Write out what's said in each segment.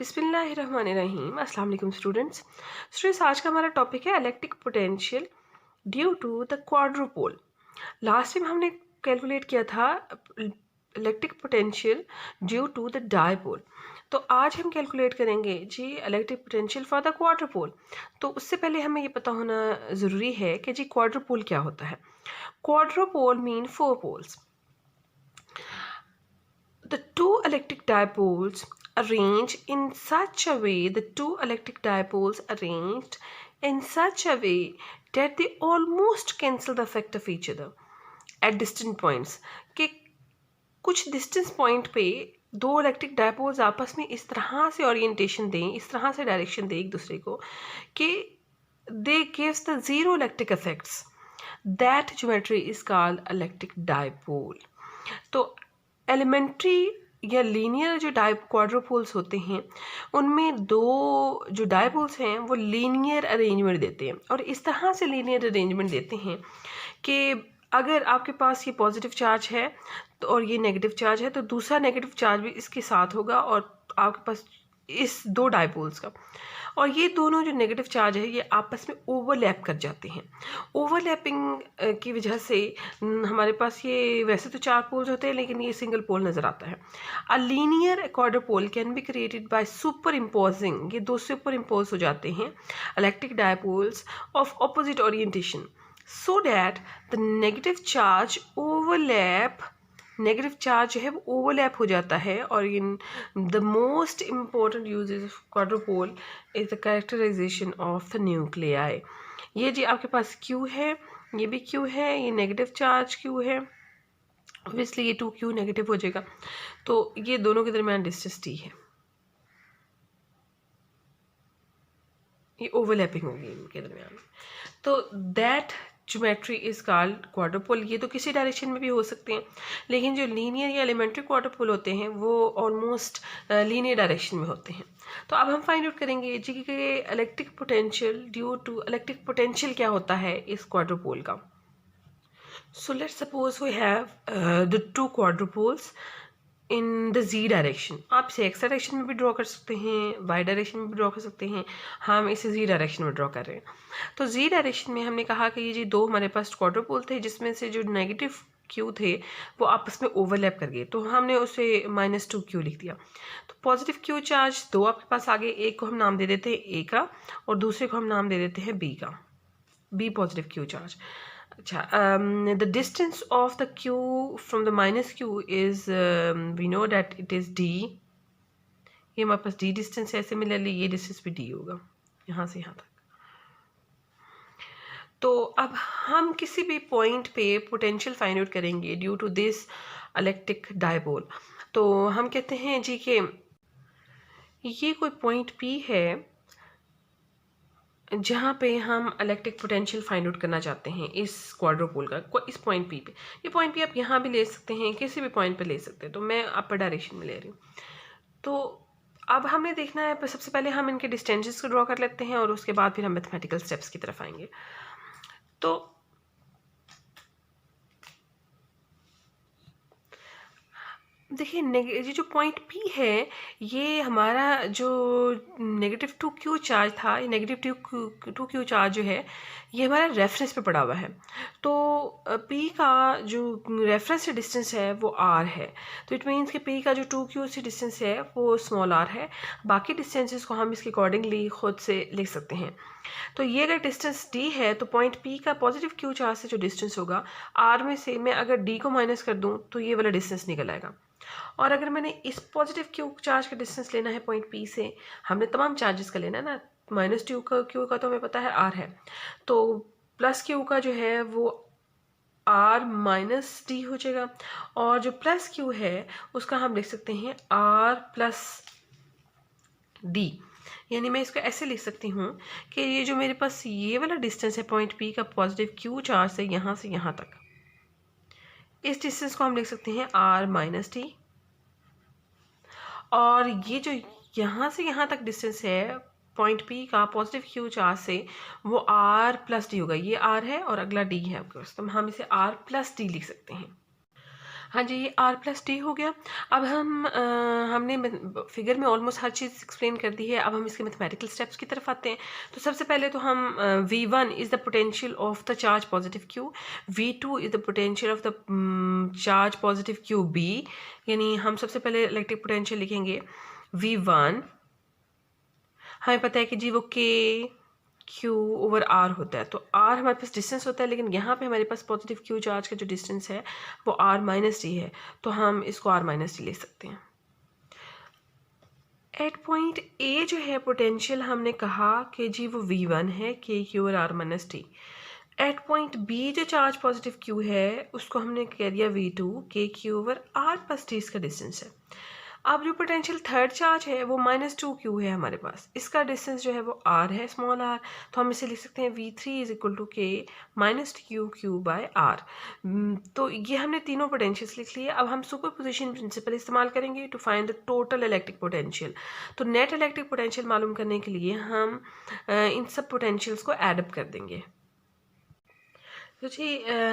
बिस्मिल्लाहिर्रहमानिर्रहीम। अस्सलाम वालेकुम स्टूडेंट्स। आज का हमारा टॉपिक है electric potential due to the quadrupole. Last time हमने कैलकुलेट किया था electric potential due to the dipole. तो आज हम कैलकुलेट करेंगे जी electric potential for the quadrupole. तो उससे पहले हमें ये पता होना ज़रूरी है कि जी क्वाड्रुपोल क्या होता है। Quadrupole mean 4 poles. The two electric dipoles arranged in such a way that they almost cancel the effect of each other at distant points कि कुछ डिस्टेंस पॉइंट पे दो इलेक्ट्रिक डायपोल्स आपस में इस तरह से ओरिएंटेशन दें, इस तरह से डायरेक्शन दें एक दूसरे को कि they gives the zero electric effects. That geometry is called electric dipole. तो एलिमेंट्री या लीनियर जो क्वाड्रुपोल्स होते हैं उनमें दो जो डायपोल्स हैं वो लीनियर अरेंजमेंट देते हैं, और इस तरह से लीनियर अरेंजमेंट देते हैं कि अगर आपके पास ये पॉजिटिव चार्ज है तो और ये नेगेटिव चार्ज है तो दूसरा नेगेटिव चार्ज भी इसके साथ होगा और आपके पास इस दो डायपोल्स का, और ये दोनों जो नेगेटिव चार्ज है ये आपस में ओवरलैप कर जाते हैं। ओवरलैपिंग की वजह से हमारे पास ये वैसे तो 4 पोल्स होते हैं लेकिन ये सिंगल पोल नज़र आता है। A linear quadrupole can be created by superimposing, ये दो सुपर इम्पोज हो जाते हैं electric dipoles of opposite orientation so that the negative charge overlap, negative charge जो है वो ओवरलैप हो जाता है। और in the most important uses of quadrupole is the characterisation of the nuclei. ये जी आपके पास क्यू है, ये भी क्यू है, ये नेगेटिव चार्ज क्यू है, ऑब्वियसली ये 2q नेगेटिव हो जाएगा, तो ये दोनों के दरमियान डिस्टेंस t है, ये ओवरलैपिंग होगी इनके दरमियान। तो that geometry is called quadrupole. ये तो किसी डायरेक्शन में भी हो सकते हैं, लेकिन जो लीनियर या एलिमेंट्री क्वाड्रुपोल होते हैं वो ऑलमोस्ट लीनियर डायरेक्शन में होते हैं। तो अब हम फाइंड आउट करेंगे जी कि electric potential due to electric potential क्या होता है इस क्वाड्रुपोल का। So let's suppose we have the two quadrupoles in the Z direction. आप इसे एक्स डायरेक्शन में भी ड्रॉ कर सकते हैं, वाई डायरेक्शन में भी ड्रॉ कर सकते हैं, हम इसे जी डायरेक्शन में ड्रॉ कर रहे हैं। तो जी डायरेक्शन में हमने कहा कि ये जी दो हमारे पास क्वाड्रुपोल थे जिसमें से जो नेगेटिव क्यू थे वो आपस में ओवरलैप कर गए, तो हमने उसे -2q लिख दिया। तो पॉजिटिव क्यू चार्ज दो आपके पास आ गए, एक को हम नाम दे देते हैं ए का और दूसरे को हम नाम दे देते हैं बी का, बी पॉजिटिव क्यू चार्ज। अच्छा, the distance of the q from the minus q is we know that it is d। ये हमारे पास d डिस्टेंस है, सिमिलरली ये डिस्टेंस भी d होगा यहाँ से यहाँ तक। तो अब हम किसी भी पॉइंट पे पोटेंशियल फाइंड आउट करेंगे due to this electric dipole. तो हम कहते हैं जी कि ये कोई पॉइंट p है जहाँ पे हम इलेक्ट्रिक पोटेंशियल फाइंड आउट करना चाहते हैं इस क्वाड्रुपोल का, इस पॉइंट पी पे। ये पॉइंट पी आप यहाँ भी ले सकते हैं, किसी भी पॉइंट पे ले सकते हैं, तो मैं अपर डायरेक्शन में ले रही हूँ। तो अब हमें देखना है, सबसे पहले हम इनके डिस्टेंसेस को ड्रॉ कर लेते हैं और उसके बाद फिर हम मैथमेटिकल स्टेप्स की तरफ आएंगे। तो देखिए ये जो पॉइंट P है ये हमारा जो नेगेटिव 2q चार्ज था, ये नेगेटिव 2q चार्ज जो है ये हमारा रेफरेंस पे पड़ा हुआ है। तो P का जो रेफरेंस डिस्टेंस है वो r है, तो इट मीन्स कि P का जो 2q से डिस्टेंस है वो स्मॉल r है। बाकी डिस्टेंसेस को हम इसके अकॉर्डिंगली खुद से लिख सकते हैं। तो ये अगर डिस्टेंस d है तो पॉइंट P का पॉजिटिव q चार्ज से जो डिस्टेंस होगा r में से मैं अगर d को माइनस कर दूं तो ये वाला डिस्टेंस निकल आएगा। और अगर मैंने इस पॉजिटिव क्यू चार्ज का डिस्टेंस लेना है पॉइंट P से, हमने तमाम चार्जेस का लेना है ना, -2 का क्यू का तो हमें पता है r है, तो प्लस क्यू का जो है वो r माइनस d हो जाएगा, और जो प्लस क्यू है उसका हम लिख सकते हैं r प्लस d। यानी मैं इसको ऐसे लिख सकती हूँ कि ये जो मेरे पास ये वाला डिस्टेंस है पॉइंट P का पॉजिटिव क्यू चार्ज से यहाँ तक, इस डिस्टेंस को हम लिख सकते हैं r माइनस d, और ये जो यहाँ से यहाँ तक डिस्टेंस है पॉइंट P का पॉजिटिव क्यू चार्ज से वो r प्लस d होगा। ये r है और अगला d है आपके पास, तो हम इसे r प्लस d लिख सकते हैं। हाँ जी, ये आर प्लस डी हो गया। अब हमने फिगर में ऑलमोस्ट हर चीज़ एक्सप्लेन कर दी है। अब हम इसके मैथमेटिकल स्टेप्स की तरफ आते हैं। तो सबसे पहले तो हम V1 is the potential of the charge positive Q, V2 is the potential of the charge positive QB। यानी हम सबसे पहले इलेक्ट्रिक पोटेंशियल लिखेंगे V1। हमें पता है कि जी वो K Q ओवर R होता है, तो R हमारे पास डिस्टेंस होता है, लेकिन यहाँ पे हमारे पास पॉजिटिव Q चार्ज का जो डिस्टेंस है वो R माइनस डी है, तो हम इसको R माइनस डी ले सकते हैं। एट पॉइंट ए जो है पोटेंशियल हमने कहा कि जी वो V1 है, K Q और R minus D. At point B जो चार्ज पॉजिटिव Q है उसको हमने कह दिया V2, K Q over R plus D इसका डिस्टेंस है। अब जो पोटेंशियल थर्ड चार्ज है वो -2Q है हमारे पास, इसका डिस्टेंस जो है वो R है, स्मॉल r, तो हम इसे लिख सकते हैं V3 is equal to K -2Q by R। तो ये हमने तीनों पोटेंशियल्स लिख लिए। अब हम सुपर पोजिशन प्रिंसिपल इस्तेमाल करेंगे to find the total electric potential. तो नेट इलेक्ट्रिक पोटेंशियल मालूम करने के लिए हम इन सब पोटेंशियल्स को एडअप कर देंगे। तो जी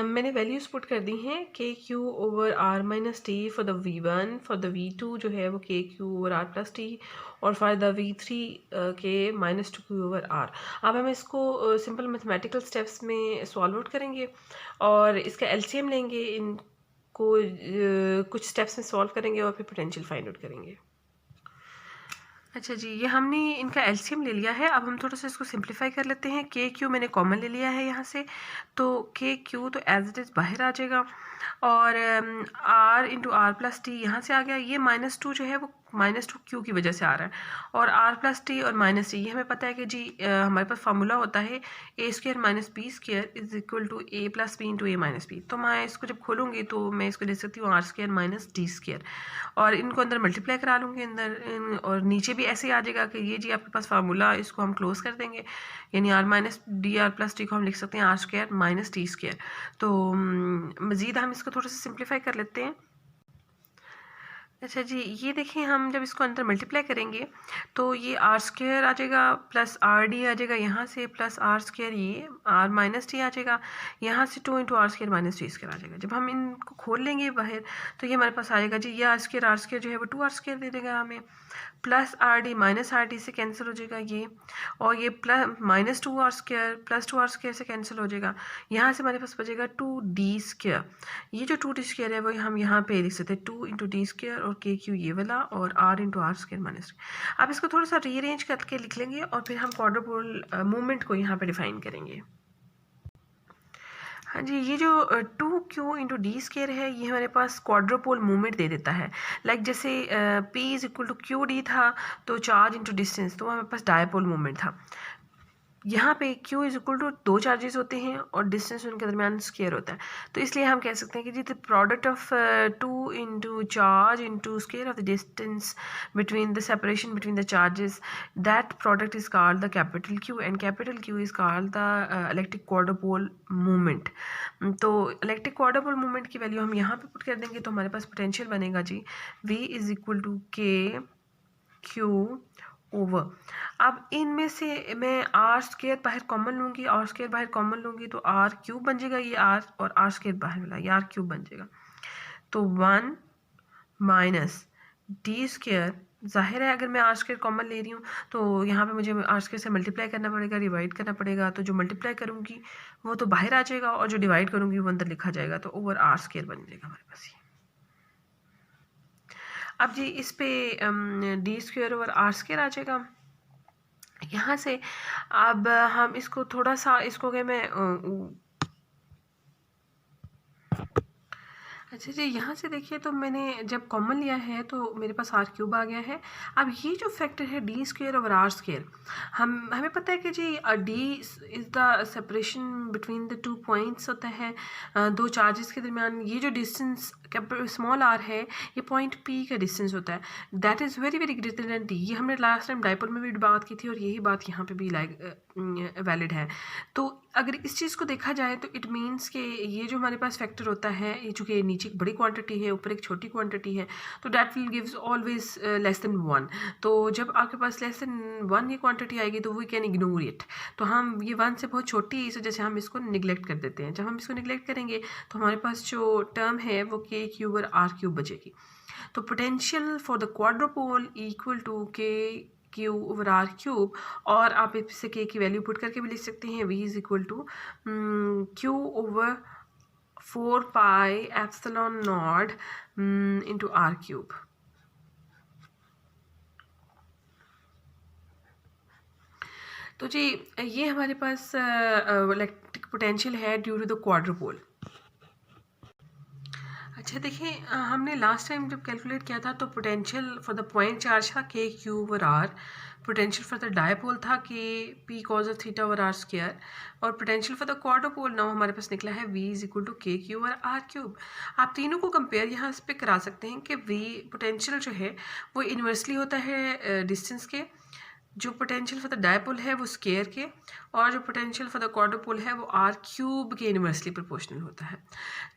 मैंने वैल्यूज़ पुट कर दी हैं, K Q over R minus T for the V1, for the V2 जो है वो K Q over R plus T, और for the V3 K -2Q over R. अब हम इसको सिंपल मैथमेटिकल स्टेप्स में सॉल्व आउट करेंगे और इसका एलसीएम लेंगे, इनको कुछ स्टेप्स में सॉल्व करेंगे और फिर पोटेंशियल फाइंड आउट करेंगे। अच्छा जी, ये हमने इनका एलसीएम ले लिया है। अब हम थोड़ा सा इसको सिंप्लीफाई कर लेते हैं। के क्यू मैंने कॉमन ले लिया है यहाँ से, तो के क्यू तो एज इट इज़ बाहर आ जाएगा, और R into R plus T यहाँ से आ गया। ये -2 जो है वो -2Q की वजह से आ रहा है, और आर प्लस टी और माइनस टी, ये हमें पता है कि जी हमारे पास फार्मूला होता है A² minus B² is equal to A plus B into A minus B. तो मैं इसको जब खोलूँगी तो मैं इसको लिख सकती हूँ R² माइनस D², और इनको अंदर मल्टीप्लाई करा लूँगी अंदर, और नीचे भी ऐसे ही आ जाएगा कि ये जी आपके पास फार्मूला, इसको हम क्लोज कर देंगे, यानी R minus D R plus T को हम लिख सकते हैं R² माइनस D²। तो मज़ीद हम इसको थोड़ा सा सिंप्लीफाई कर लेते हैं। अच्छा जी, ये देखिए हम जब इसको अंदर मल्टीप्लाई करेंगे तो ये R² आ जाएगा प्लस RD आ जाएगा यहाँ से, प्लस R², ये R माइनस टी आ जाएगा यहाँ से, 2 इंटू R² माइनस D² आ जाएगा। जब हम इनको खोल लेंगे बाहर तो ये हमारे पास आएगा जी, ये R² जो है वो 2R² दे देगा हमें, प्लस RD माइनस RD से कैंसिल हो जाएगा ये, और ये प्लस -2R² प्लस 2R² से कैंसिल हो जाएगा। यहाँ से हमारे पास बचेगा 2D²। ये जो 2D² है वो हम यहाँ पे लिख सकते हैं 2 इंटू D² और के क्यू ये वाला, और R इंटू R² माइनस। अब इसको थोड़ा सा रीअरेंज करके लिख लेंगे और फिर हम क्वाड्रुपोल मूवमेंट को यहाँ पे डिफाइन करेंगे। हाँ जी, ये जो 2Q इंटू D² है ये हमारे पास क्वाड्रुपोल मूवमेंट दे देता है। लाइक जैसे P is equal to QD था, तो चार्ज इंटू डिस्टेंस, तो हमारे पास डायपोल मूवमेंट था। यहाँ पे Q is equal to 2 charges होते हैं और डिस्टेंस उनके दरमियान स्क्वायर होता है, तो इसलिए हम कह सकते हैं कि जी the product of 2 into charge into square of the distance between the separation between the charges, that product is called the capital Q, and capital Q is called the electric quadrupole movement. तो electric quadrupole movement की value हम यहाँ पे put कर देंगे, तो हमारे पास पोटेंशियल बनेगा जी V is equal to K Q over. अब इनमें से मैं R² बाहर कॉमन लूँगी, R² बाहर कॉमन लूँगी तो R क्यूब बन जाएगा, ये R और R² बाहर मिला, ये R क्यूब बन जाएगा। तो 1 माइनस D², जाहिर है अगर मैं R² कॉमन ले रही हूँ तो यहाँ पे मुझे R² से मल्टीप्लाई करना पड़ेगा, डिवाइड करना पड़ेगा, तो जो मल्टीप्लाई करूँगी वो तो बाहर आ जाएगा और जो डिवाइड करूँगी वो अंदर लिखा जाएगा, तो ओवर R² बन जाएगा हमारे पास ये। अब जी इस पे D² ओवर R² आ जाएगा यहाँ से। अब हम इसको थोड़ा सा, इसको क्या मैं अच्छा जी, यहाँ से देखिए तो मैंने जब कॉमन लिया है तो मेरे पास R³ आ गया है। अब ये जो फैक्टर है D² ओवर R², हमें पता है कि जी D is the separation between the 2 points होता है, दो चार्जेस के दरमियान। ये जो डिस्टेंस स्मॉल r है ये पॉइंट P का डिस्टेंस होता है, that is very very greater than D। ये हमने लास्ट टाइम डायपोल में भी बात की थी और यही बात यहाँ पे भी लाइक वैलिड है। तो अगर इस चीज़ को देखा जाए तो इट मीन्स कि ये जो हमारे पास फैक्टर होता है, ये चूँकि नीचे एक बड़ी क्वांटिटी है, ऊपर एक छोटी क्वांटिटी है, तो that will gives always less than 1। तो जब आपके पास लेस देन 1 ये क्वांटिटी आएगी तो वी कैन इग्नोर इट। तो हम ये 1 से बहुत छोटी है, इस वजह से हम इसको निगलेक्ट कर देते हैं। जब हम इसको निगलेक्ट करेंगे तो हमारे पास जो टर्म है वो के क्यूब और आर क्यूब बचेगी। तो potential for the quadrupole equal to K Q over R cube, और आप इससे के की वैल्यू पुट करके भी लिख सकते हैं, V is equal to Q over 4 pi epsilon naught into R cube. तो जी ये हमारे पास इलेक्ट्रिक पोटेंशियल है ड्यू टू द क्वाड्रोपोल। अच्छा देखिए, हमने लास्ट टाइम जब कैलकुलेट किया था तो potential for the point charge था K Q over R, potential for the dipole था K P cos of theta over R square, और potential for the quadrupole now हमारे पास निकला है V is equal to K Q over R cube. आप तीनों को कंपेयर यहाँ पे करा सकते हैं कि वी पोटेंशियल जो है वो इन्वर्सली होता है डिस्टेंस के, जो पोटेंशियल फॉर द डायपोल है वो स्क्वायर के, और जो पोटेंशियल फॉर द क्वाड्रोपोल है वो आर क्यूब के इन्वर्सली प्रोपोर्शनल होता है।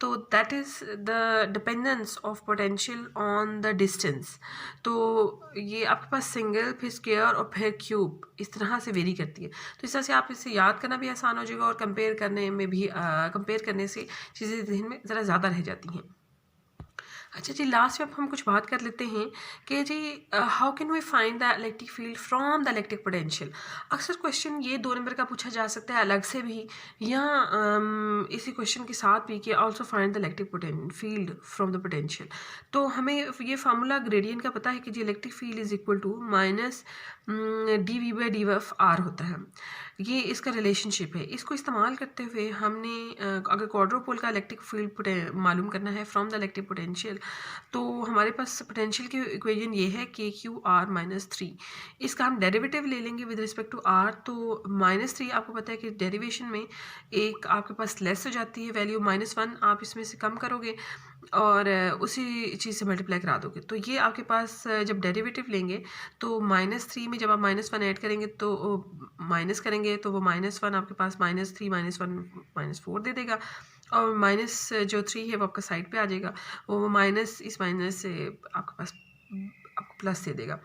तो that is the dependence of potential on the distance. तो ये आपके पास सिंगल, फिर स्क्वायर और फिर क्यूब इस तरह से वेरी करती है। तो इस तरह से आप इसे याद करना भी आसान हो जाएगा, और कंपेयर करने में भी कंपेयर करने से चीज़ें जहन में ज़रा ज़्यादा रह जाती हैं। अच्छा जी, लास्ट में अब हम कुछ बात कर लेते हैं कि जी how can we find the electric field from the electric potential. अक्सर क्वेश्चन ये 2 नंबर का पूछा जा सकता है अलग से भी, या इसी क्वेश्चन के साथ भी कि also find the electric field from the potential. तो हमें ये फार्मूला ग्रेडियंट का पता है कि जी electric field is equal to minus D V by D F R होता है। ये इसका रिलेशनशिप है। इसको इस्तेमाल करते हुए हमने अगर क्वाड्रोपोल का इलेक्ट्रिक फील्ड मालूम करना है फ्रॉम द इलेक्ट्रिक पोटेंशियल, तो हमारे पास पोटेंशियल की इक्वेशन ये है के क्यू आर माइनस 3। इसका हम डेरिवेटिव ले लेंगे विद रिस्पेक्ट टू आर। तो -3 आपको पता है कि डेरिवेशन में एक आपके पास लेस हो जाती है वैल्यू, -1 आप इसमें से कम करोगे और उसी चीज़ से मल्टीप्लाई करा दोगे। तो ये आपके पास जब डेरिवेटिव लेंगे तो -3 में जब आप -1 ऐड करेंगे तो माइनस करेंगे तो वो -1 आपके पास -3 -1 -4 दे देगा, और माइनस जो 3 है वो आपका साइड पे आ जाएगा, वो माइनस इस माइनस से आपके पास आपको प्लस दे देगा।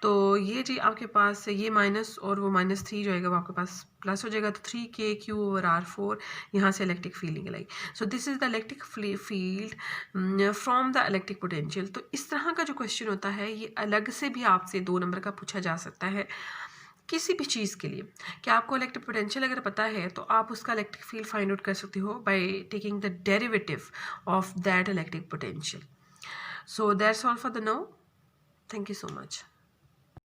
तो ये जी आपके पास ये माइनस और वो -3 जो आएगा वो आपके पास प्लस हो जाएगा। तो 3k क्यू ओवर आर 4 यहाँ से इलेक्ट्रिक फील्ड निकल आई। So this is the electric field from the electric potential. तो इस तरह का जो क्वेश्चन होता है ये अलग से भी आपसे 2 नंबर का पूछा जा सकता है किसी भी चीज़ के लिए। कि आपको इलेक्ट्रिक पोटेंशियल अगर पता है तो आप उसका इलेक्ट्रिक फील्ड फाइंड आउट कर सकते हो by taking the derivative of that electric potential. So that's all for the now. Thank you so much.